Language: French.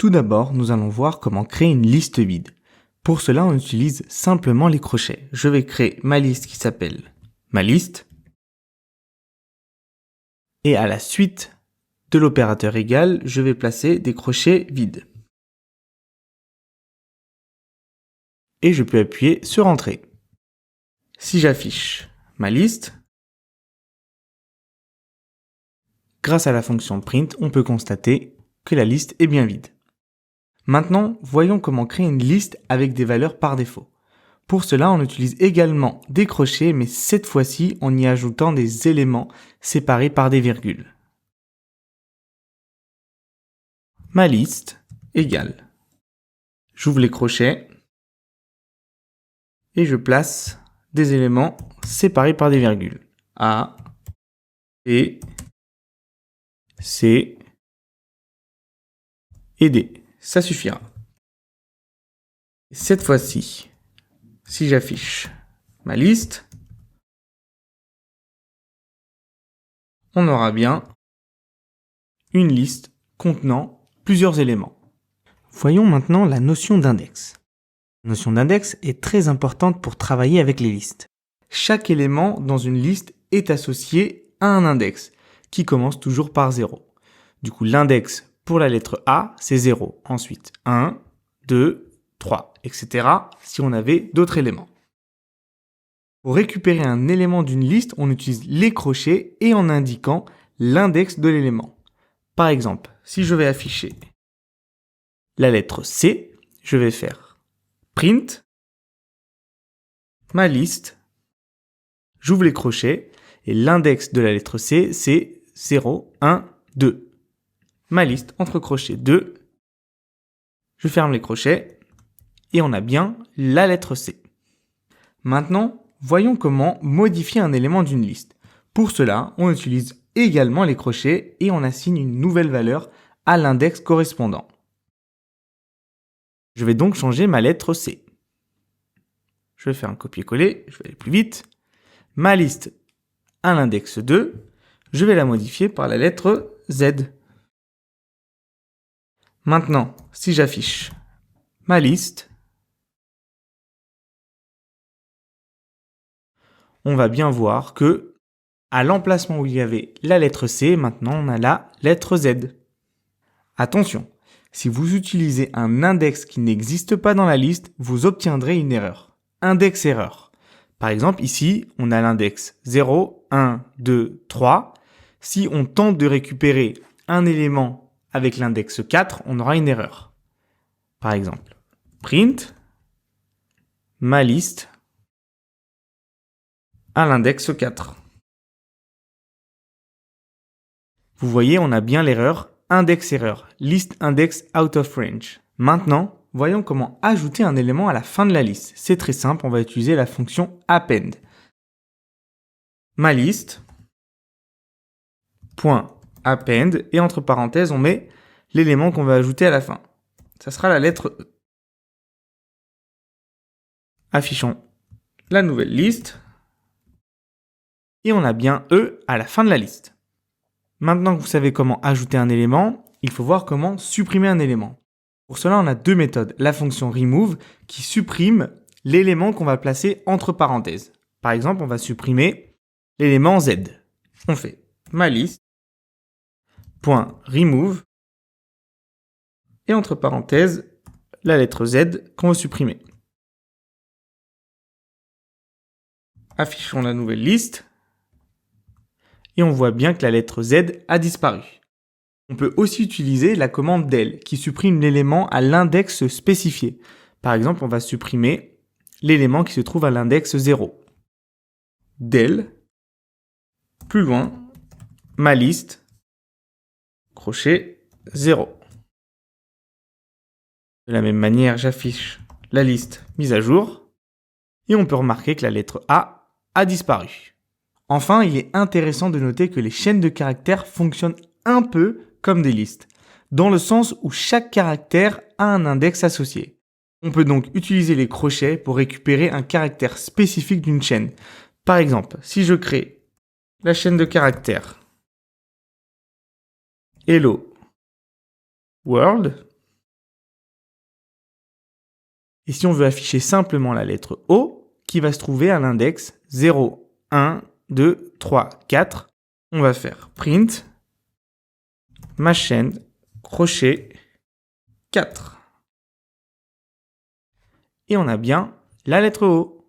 Tout d'abord, nous allons voir comment créer une liste vide. Pour cela, on utilise simplement les crochets. Je vais créer ma liste qui s'appelle ma liste. Et à la suite de l'opérateur égal, je vais placer des crochets vides. Et je peux appuyer sur Entrée. Si j'affiche ma liste, grâce à la fonction print, on peut constater que la liste est bien vide. Maintenant, voyons comment créer une liste avec des valeurs par défaut. Pour cela, on utilise également des crochets, mais cette fois-ci en y ajoutant des éléments séparés par des virgules. Ma liste égale. J'ouvre les crochets et je place des éléments séparés par des virgules. A, B, C et D. Ça suffira. Cette fois-ci, si j'affiche ma liste, on aura bien une liste contenant plusieurs éléments. Voyons maintenant la notion d'index. La notion d'index est très importante pour travailler avec les listes. Chaque élément dans une liste est associé à un index qui commence toujours par 0. Du coup, l'index pour la lettre A, c'est 0. Ensuite, 1, 2, 3, etc. si on avait d'autres éléments. Pour récupérer un élément d'une liste, on utilise les crochets et en indiquant l'index de l'élément. Par exemple, si je vais afficher la lettre C, je vais faire print, ma liste, j'ouvre les crochets et l'index de la lettre C, c'est 0, 1, 2. Ma liste entre crochets 2, je ferme les crochets et on a bien la lettre C. Maintenant, voyons comment modifier un élément d'une liste. Pour cela, on utilise également les crochets et on assigne une nouvelle valeur à l'index correspondant. Je vais donc changer ma lettre C. Je vais faire un copier-coller, je vais aller plus vite. Ma liste à l'index 2, je vais la modifier par la lettre Z. Maintenant, si j'affiche ma liste, on va bien voir que à l'emplacement où il y avait la lettre C, maintenant on a la lettre Z. Attention, si vous utilisez un index qui n'existe pas dans la liste, vous obtiendrez une erreur. Index erreur. Par exemple, ici, on a l'index 0, 1, 2, 3. Si on tente de récupérer un élément avec l'index 4, on aura une erreur. Par exemple, print ma liste à l'index 4. Vous voyez, on a bien l'erreur index error, list index out of range. Maintenant, voyons comment ajouter un élément à la fin de la liste. C'est très simple, on va utiliser la fonction append. Ma liste, point append, et entre parenthèses, on met l'élément qu'on va ajouter à la fin. Ça sera la lettre E. Affichons la nouvelle liste. Et on a bien E à la fin de la liste. Maintenant que vous savez comment ajouter un élément, il faut voir comment supprimer un élément. Pour cela, on a deux méthodes. La fonction remove qui supprime l'élément qu'on va placer entre parenthèses. Par exemple, on va supprimer l'élément Z. On fait ma liste, point remove, et entre parenthèses, la lettre Z qu'on veut supprimer. Affichons la nouvelle liste. Et on voit bien que la lettre Z a disparu. On peut aussi utiliser la commande del qui supprime l'élément à l'index spécifié. Par exemple, on va supprimer l'élément qui se trouve à l'index 0. Del, plus loin, ma liste, crochet 0. De la même manière, j'affiche la liste mise à jour et on peut remarquer que la lettre A disparu. Enfin, il est intéressant de noter que les chaînes de caractères fonctionnent un peu comme des listes, dans le sens où chaque caractère a un index associé. On peut donc utiliser les crochets pour récupérer un caractère spécifique d'une chaîne. Par exemple, si je crée la chaîne de caractères Hello World, Et si on veut afficher simplement la lettre O, qui va se trouver à l'index 0, 1, 2, 3, 4, on va faire print ma chaîne crochet 4. Et on a bien la lettre O.